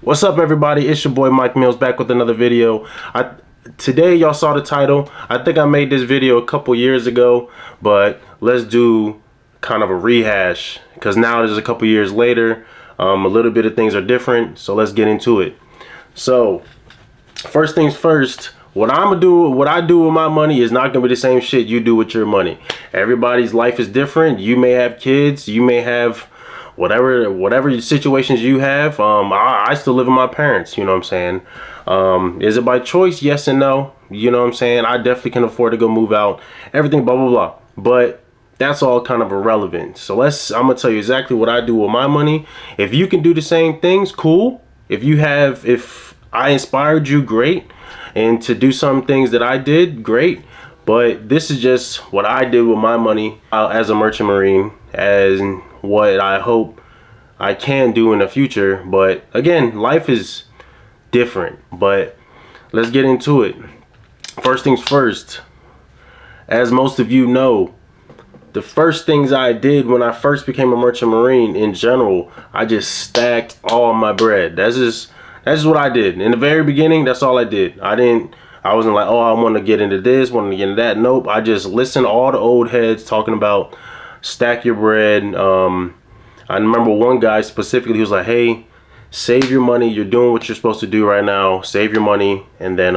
What's up, everybody? It's your boy Mike Mills back with another video. Today y'all saw the title. I think I made this video a couple years ago, but let's do kind of a rehash because now it is a couple years later. A little bit of things are different, so let's get into it. So first things first, what I do with my money is not gonna be the same shit you do with your money. Everybody's life is different. You may have kids, you may have whatever situations you have. I still live with my parents, you know what I'm saying? Is it by choice? Yes and no. You know what I'm saying? I definitely can afford to go move out, everything, blah blah blah. But that's all kind of irrelevant. So I'm gonna tell you exactly what I do with my money. If you can do the same things, cool. If I inspired you, great. And to do some things that I did, great. But this is just what I did with my money as a merchant marine, as what I hope I can do in the future. But again, life is different. But let's get into it. First things first, as most of you know, the first things I did when I first became a merchant marine in general, I just stacked all my bread. That's just what I did. In the very beginning, that's all I did. I wasn't like, oh, I want to get into this, want to get into that. Nope. I just listened to all the old heads talking about stack your bread. I remember one guy specifically, he was like, hey, save your money. You're doing what you're supposed to do right now. Save your money. And then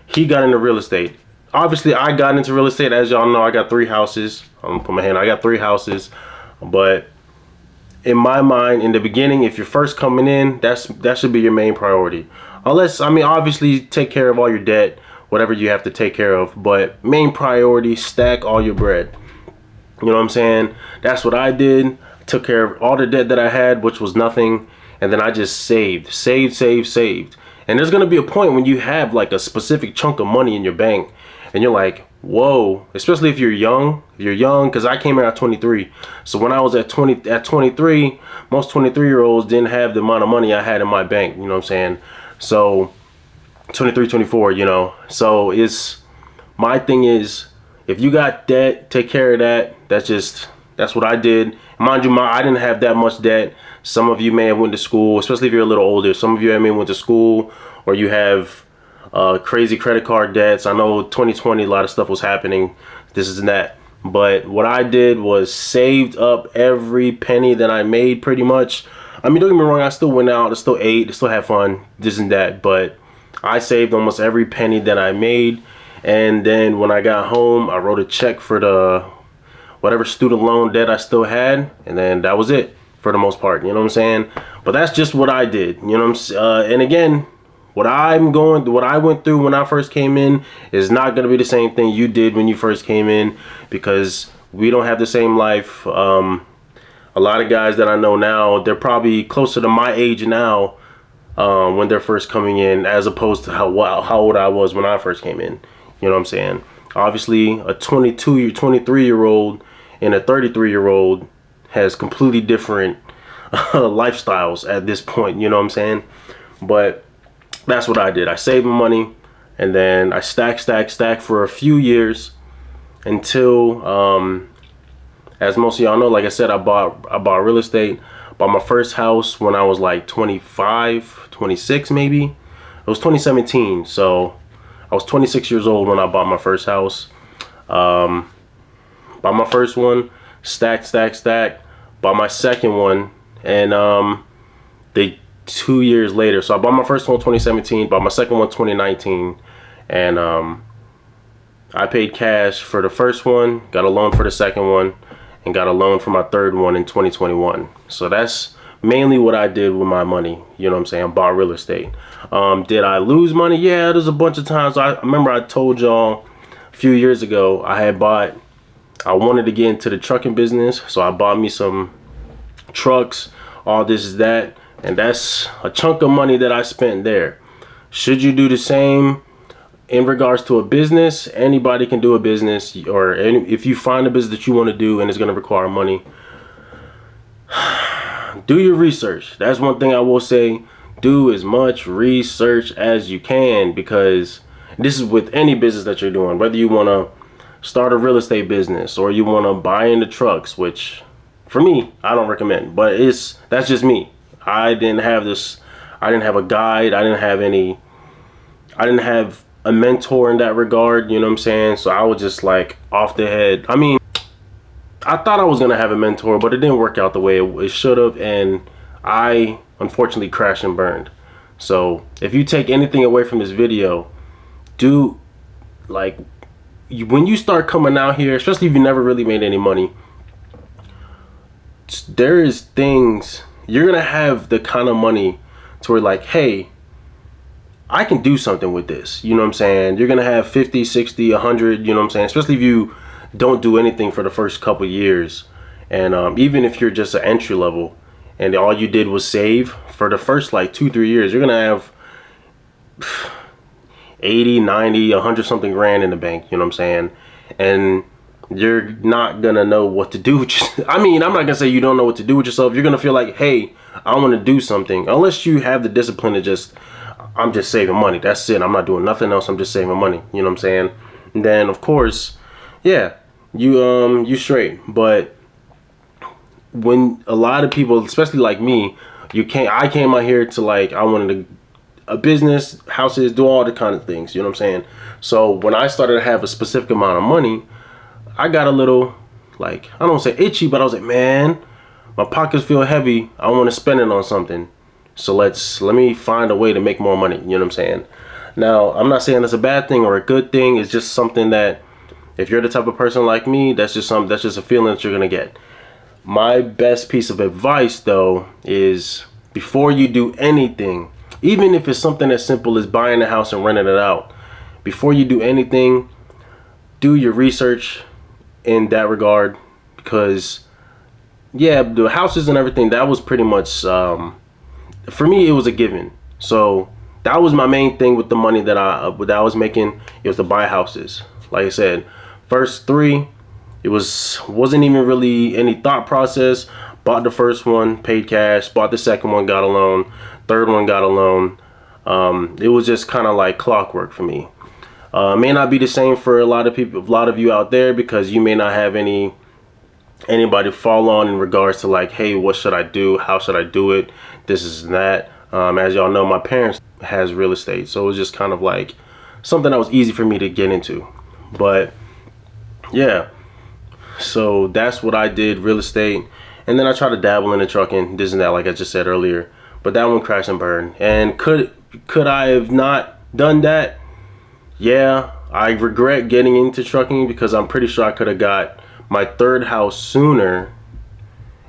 he got into real estate. Obviously, I got into real estate. As y'all know, I got 3 houses. I'm gonna put my hand. I got 3 houses. But in my mind, in the beginning, if you're first coming in, that should be your main priority. Unless, I mean, obviously, take care of all your debt, whatever you have to take care of. But main priority, stack all your bread. You know what I'm saying? That's what I did. Took care of all the debt that I had, which was nothing. And then I just saved. And there's gonna be a point when you have like a specific chunk of money in your bank, and you're like, whoa, especially if you're young. Because I came here at 23. So when I was at 23, most 23-year-olds didn't have the amount of money I had in my bank, you know what I'm saying? So 23, 24, you know. So my thing is, if you got debt, take care of that. That's what I did. Mind you, I didn't have that much debt. Some of you may have went to school, especially if you're a little older. Some of you may have went to school, or you have crazy credit card debts. I know 2020, a lot of stuff was happening, this is that. But what I did was saved up every penny that I made, pretty much. I mean, don't get me wrong, I still went out, I still ate, I still had fun, this and that. But I saved almost every penny that I made. And then when I got home, I wrote a check for the whatever student loan debt I still had. And then that was it for the most part, you know what I'm saying? But that's just what I did, you know what I'm saying? And again, what I went through when I first came in is not going to be the same thing you did when you first came in, because we don't have the same life. A lot of guys that I know now, they're probably closer to my age now when they're first coming in, as opposed to how old I was when I first came in. You know what I'm saying? Obviously, a 23-year-old and a 33-year-old has completely different lifestyles at this point. You know what I'm saying? But that's what I did. I saved my money, and then I stacked for a few years until, as most of y'all know, like I said, I bought real estate. Bought my first house when I was like 25, 26 maybe. It was 2017, so I was 26 years old when I bought my first house. Bought my first one, stacked. Bought my second one, and 2 years later. So I bought my first one in 2017, bought my second one in 2019, and I paid cash for the first one, got a loan for the second one, and got a loan for my third one in 2021. So that's mainly what I did with my money, you know what I'm saying? Bought real estate. Did I lose money? Yeah, there's a bunch of times. I remember I told y'all a few years ago I wanted to get into the trucking business, so I bought me some trucks, all this, that. And that's a chunk of money that I spent there. Should you do the same in regards to a business? Anybody can do a business, or if you find a business that you want to do and it's going to require money, do your research. That's one thing I will say. Do as much research as you can, because this is with any business that you're doing, whether you want to start a real estate business or you want to buy into trucks, which for me, I don't recommend, but that's just me. I didn't have this. I didn't have a guide. I didn't have a mentor in that regard, you know what I'm saying? So I was just like off the head. I mean, I thought I was gonna have a mentor, but it didn't work out the way it should have, and I unfortunately crashed and burned. So if you take anything away from this video, do like when you start coming out here, especially if you never really made any money, there is things you're gonna have the kind of money to where like, hey, I can do something with this, you know what I'm saying? You're gonna have 50, 60, 100, you know what I'm saying? Especially if you don't do anything for the first couple years, and even if you're just an entry level and all you did was save for the first like 2-3 years, you're gonna have 80, 90, 100 something grand in the bank, you know what I'm saying? And you're not gonna know what to do with I mean, I'm not gonna say you don't know what to do with yourself. You're gonna feel like, hey, I want to do something, unless you have the discipline to just, I'm just saving money, that's it, I'm not doing nothing else, I'm just saving money, you know what I'm saying? And then of course, yeah, you straight. But when a lot of people, especially like me, I came out here to like, I wanted a business, houses, do all the kind of things, you know what I'm saying? So when I started to have a specific amount of money, I got a little, like, I don't want to say itchy, but I was like, man, my pockets feel heavy, I want to spend it on something. So let me find a way to make more money, you know what I'm saying? Now, I'm not saying that's a bad thing or a good thing. It's just something that, if you're the type of person like me, that's just a feeling that you're gonna get. My best piece of advice though is, before you do anything, even if it's something as simple as buying a house and renting it out, before you do anything, do your research in that regard. Because yeah, the houses and everything, that was pretty much for me, it was a given. So that was my main thing with the money that I was making. It was to buy houses. Like I said, first 3, it wasn't even really any thought process. Bought the first one, paid cash. Bought the second one, got a loan. Third one, got a loan. It was just kind of like clockwork for me. May not be the same for a lot of people, a lot of you out there, because you may not have anybody fall on in regards to like, hey, what should I do? How should I do it? This is that. As y'all know, my parents has real estate, so it was just kind of like something that was easy for me to get into. But yeah, so that's what I did, real estate. And then I tried to dabble in the trucking, this and that, like I just said earlier, but that one crashed and burned. And could I have not done that? Yeah, I regret getting into trucking, because I'm pretty sure I could have got my 3rd house sooner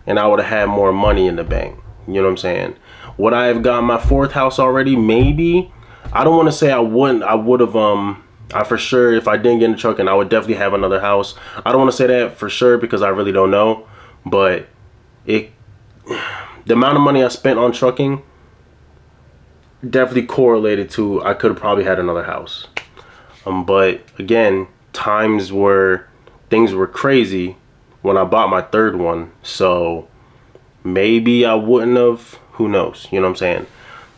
and I would have had more money in the bank, you know what I'm saying? Would I have gotten my 4th house already? Maybe. I don't want to say I wouldn't. I would have I for sure, if I didn't get into trucking, I would definitely have another house. I don't want to say that for sure because I really don't know, but the amount of money I spent on trucking definitely correlated to, I could have probably had another house. But again, things were crazy when I bought my 3rd one, so maybe I wouldn't have, who knows, you know what I'm saying?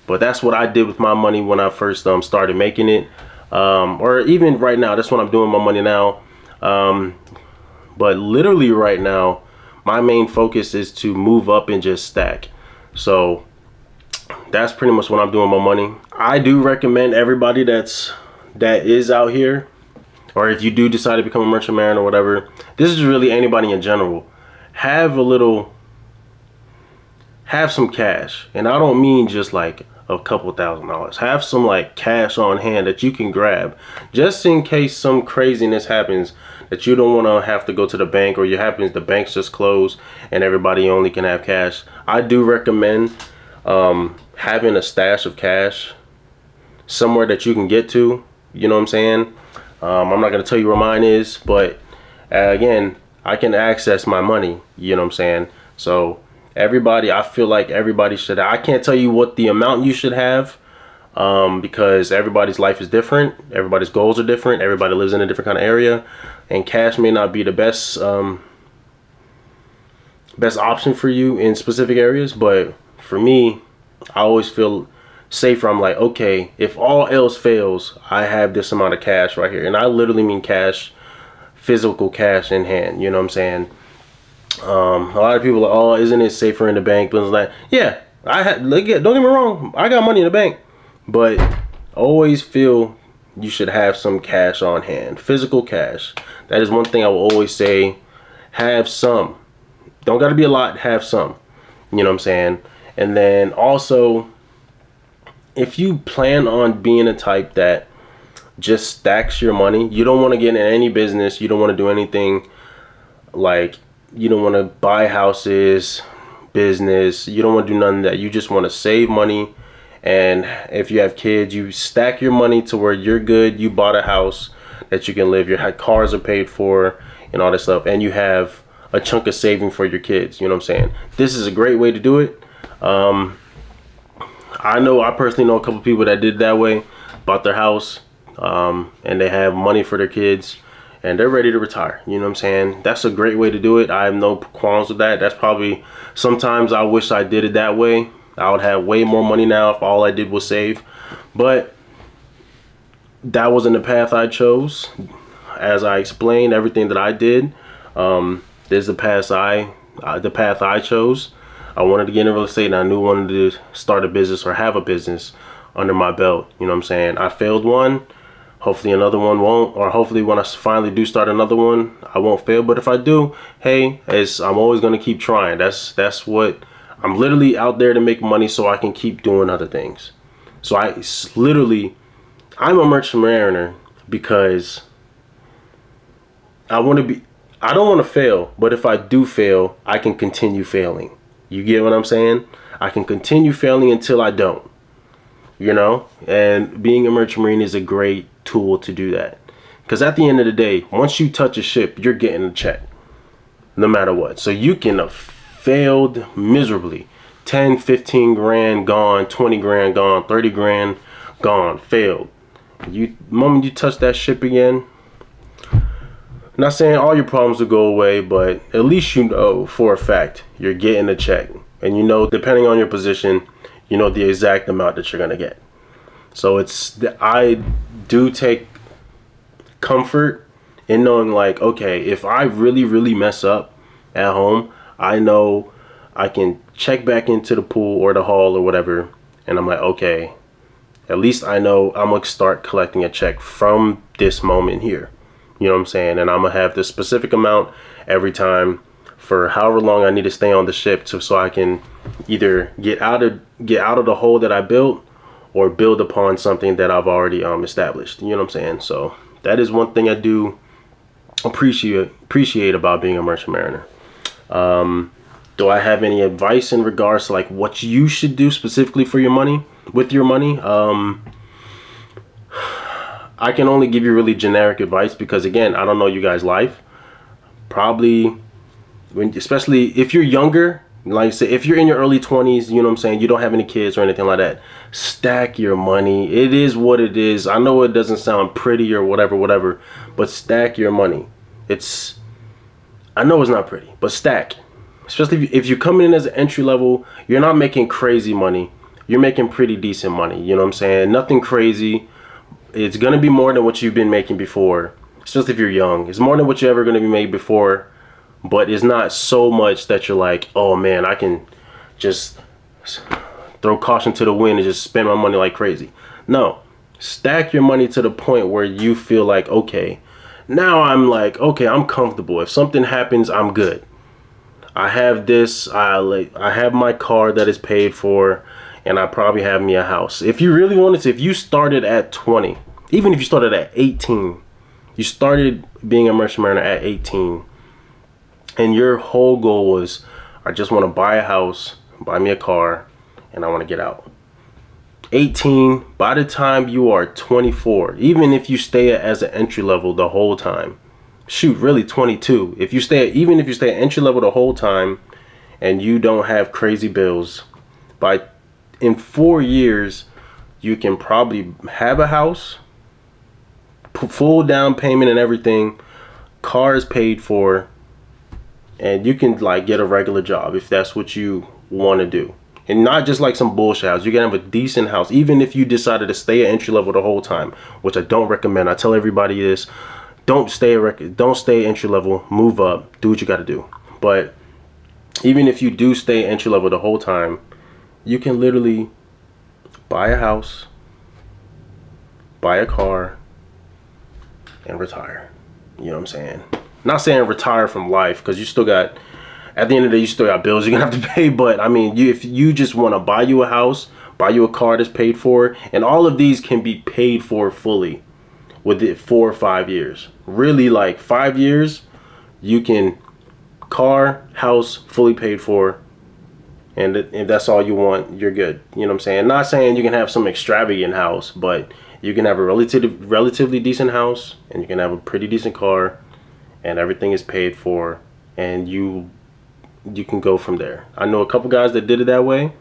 But that's what I did with my money when I first started making it. Or even right now, that's what I'm doing with my money now. But literally right now, my main focus is to move up and just stack. So that's pretty much what I'm doing with my money. I do recommend everybody that is out here, or if you do decide to become a merchant mariner or whatever, this is really anybody in general, have some cash. And I don't mean just like a couple $1,000s. Have some like cash on hand that you can grab, just in case some craziness happens that you don't want to have to go to the bank, or the bank's just closed and everybody only can have cash. I do recommend having a stash of cash somewhere that you can get to, you know what I'm saying? I'm not gonna tell you where mine is, but again, I can access my money, you know what I'm saying? So everybody, I feel like everybody should, I can't tell you what the amount you should have, because everybody's life is different, everybody's goals are different, everybody lives in a different kind of area, and cash may not be the best option for you in specific areas. But for me, I always feel safer. I'm like, okay, if all else fails, I have this amount of cash right here. And I literally mean cash, physical cash in hand, you know what I'm saying? A lot of people are like, oh, isn't it safer in the bank? But it's like, yeah, don't get me wrong, I got money in the bank, but always feel you should have some cash on hand, physical cash. That is one thing I will always say. Have some. Don't got to be a lot. Have some. You know what I'm saying? And then also, if you plan on being a type that just stacks your money, you don't want to get in any business. You don't want to do anything like, you don't want to buy houses, business. You don't want to do none of that. You just want to save money. And if you have kids, you stack your money to where you're good. You bought a house that you can live. Your cars are paid for and all that stuff. And you have a chunk of saving for your kids. You know what I'm saying? This is a great way to do it. I personally know a couple people that did it that way, bought their house, and they have money for their kids, and they're ready to retire. You know what I'm saying? That's a great way to do it. I have no qualms with that. That's probably, sometimes I wish I did it that way. I would have way more money now if all I did was save. But that wasn't the path I chose. As I explained, everything that I did, this is the path I chose. I wanted to get into real estate, and I knew I wanted to start a business or have a business under my belt. You know what I'm saying? I failed one. Hopefully another one won't, or hopefully when I finally do start another one, I won't fail. But if I do, hey, I'm always going to keep trying. That's what I'm literally out there to make money so I can keep doing other things. So I'm a merchant mariner because I don't want to fail, but if I do fail, I can continue failing. You get what I'm saying? I can continue failing until I don't, you know? And being a merchant marine is a great tool to do that. Because at the end of the day, once you touch a ship, you're getting a check, no matter what. So you can have failed miserably. 10, 15 grand gone, 20 grand gone, 30 grand gone, failed. The moment you touch that ship again, I'm not saying all your problems will go away, but at least you know for a fact you're getting a check. And you know, depending on your position, you know the exact amount that you're going to get. So I do take comfort in knowing, like, okay, if I really, really mess up at home, I know I can check back into the pool or the hall or whatever. And I'm like, okay, at least I know I'm going to start collecting a check from this moment here. You know what I'm saying? And I'm going to have this specific amount every time for however long I need to stay on the ship so I can either get out of the hole that I built or build upon something that I've already established. You know what I'm saying? So that is one thing I do appreciate about being a merchant mariner. Do I have any advice in regards to like what you should do specifically for your money, with your money? I can only give you really generic advice because, again, I don't know you guys' life. Probably, especially if you're younger, like I said, if you're in your early 20s, you know what I'm saying, you don't have any kids or anything like that, stack your money. It is what it is. I know it doesn't sound pretty or whatever, but stack your money. I know it's not pretty, but stack. Especially if you're coming in as an entry level, you're not making crazy money. You're making pretty decent money. You know what I'm saying? Nothing crazy. It's going to be more than what you've been making before, especially if you're young. It's more than what you're ever going to be made before, but it's not so much that you're like, oh man, I can just throw caution to the wind and just spend my money like crazy. No, stack your money to the point where you feel like, okay, now I'm like, okay, I'm comfortable. If something happens, I'm good. I have this, I have my car that is paid for, and I probably have me a house. If you really wanted to, if you started at 20, even if you started at 18, you started being a merchant mariner at 18, and your whole goal was, I just want to buy a house, buy me a car, and I want to get out. 18, by the time you are 24, even if you stay as an entry level the whole time, shoot, really 22. Even if you stay at entry level the whole time, and you don't have crazy bills, in 4 years, you can probably have a house, full down payment and everything, cars paid for, and you can like get a regular job if that's what you want to do. And not just like some bullshit house. You can have a decent house, even if you decided to stay at entry level the whole time, which I don't recommend. I tell everybody this: don't stay entry level. Move up. Do what you got to do. But even if you do stay entry level the whole time, you can literally buy a house, buy a car, and retire. You know what I'm saying? Not saying retire from life, because you still got, at the end of the day, you still got bills you're gonna have to pay. But I mean, if you just want to buy you a house, buy you a car that's paid for, and all of these can be paid for fully within 4 or 5 years. Really, like 5 years, you can car, house, fully paid for. And if that's all you want, you're good. You know what I'm saying? Not saying you can have some extravagant house, but you can have a relatively decent house, and you can have a pretty decent car, and everything is paid for, and you can go from there. I know a couple guys that did it that way.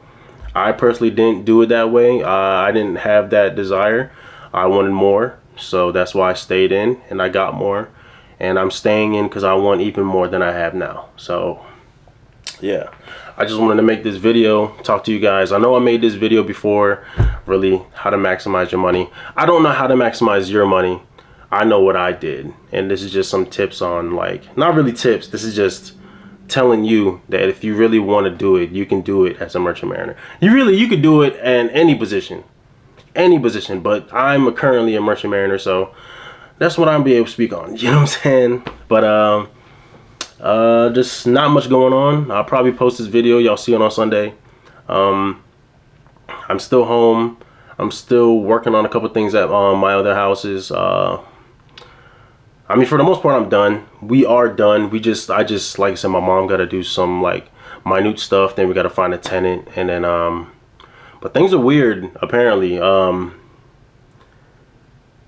I personally didn't do it that way. I didn't have that desire. I wanted more, so that's why I stayed in, and I got more, and I'm staying in because I want even more than I have now. So yeah, I just wanted to make this video, talk to you guys. I know I made this video before, really how to maximize your money. I don't know how to maximize your money. I know what I did, and this is just some tips on, like, not really tips, this is just telling you that if you really want to do it, you can do it as a merchant mariner. You could do it in any position, but I'm currently a merchant mariner, so that's what I'm be able to speak on. You know what I'm saying? But just not much going on. I'll probably post this video, y'all see it on Sunday. I'm still home. I'm still working on a couple things at my other houses. I mean, for the most part, I'm done. We are done. I just, like I said, my mom got to do some, like, minute stuff. Then we got to find a tenant. And then, but things are weird, apparently.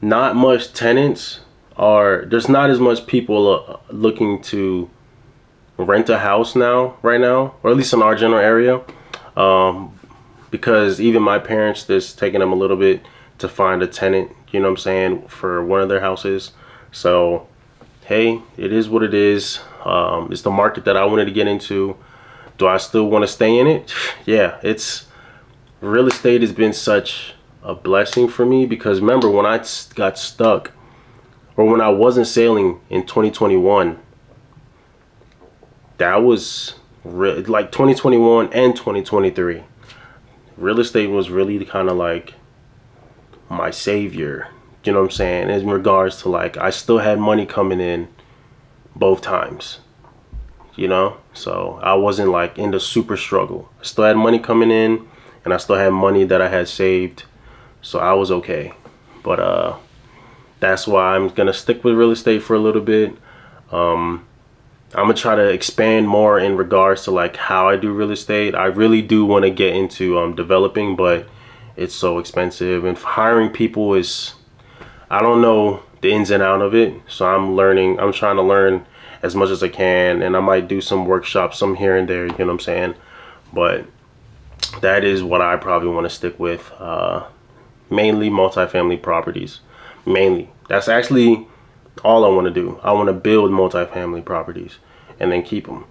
Not much tenants there's not as much people looking to rent a house right now, or at least in our general area. Because even my parents, it's taking them a little bit to find a tenant, you know what I'm saying, for one of their houses. So, hey, it is what it is. It's the market that I wanted to get into. Do I still want to stay in it? Yeah, real estate has been such a blessing for me, because remember when I got stuck, or when I wasn't sailing in 2021, that was like 2021 and 2023. Real estate was really kind of like my savior. You know what I'm saying? In regards to, like, I still had money coming in both times, you know? So I wasn't like in the super struggle. I still had money coming in, and I still had money that I had saved. So I was okay. But that's why I'm going to stick with real estate for a little bit. I'm going to try to expand more in regards to, like, how I do real estate. I really do want to get into developing, but it's so expensive. And hiring people is, I don't know the ins and outs of it, so I'm trying to learn as much as I can, and I might do some workshops, some here and there, you know what I'm saying? But that is what I probably want to stick with, mainly multifamily properties. Mainly, that's actually all I want to do. I want to build multifamily properties and then keep them.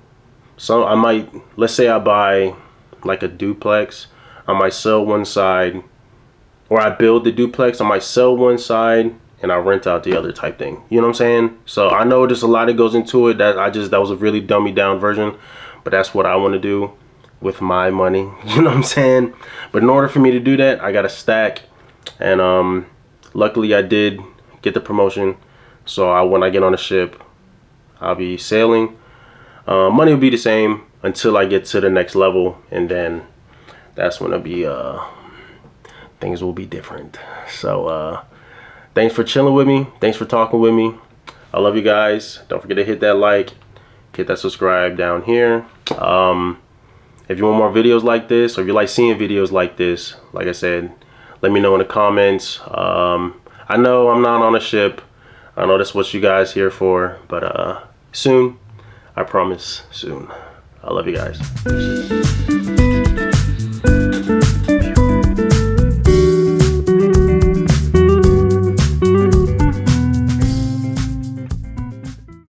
So I might, let's say I buy like a duplex, I might sell one side, or I build the duplex, I might sell one side and I rent out the other type thing. You know what I'm saying? So I know there's a lot that goes into it, that was a really dummy down version, but that's what I want to do with my money. You know what I'm saying? But in order for me to do that, I got to stack, and luckily I did get the promotion. So when I get on a ship, I'll be sailing. Money will be the same until I get to the next level, and then that's when it'll be things will be different. So thanks for chilling with me. Thanks for talking with me. I love you guys. Don't forget to hit that like, hit that subscribe down here. If you want more videos like this, or if you like seeing videos like this, like I said, let me know in the comments. I know I'm not on a ship. I know that's what you guys here for, but soon, I promise, soon. I love you guys.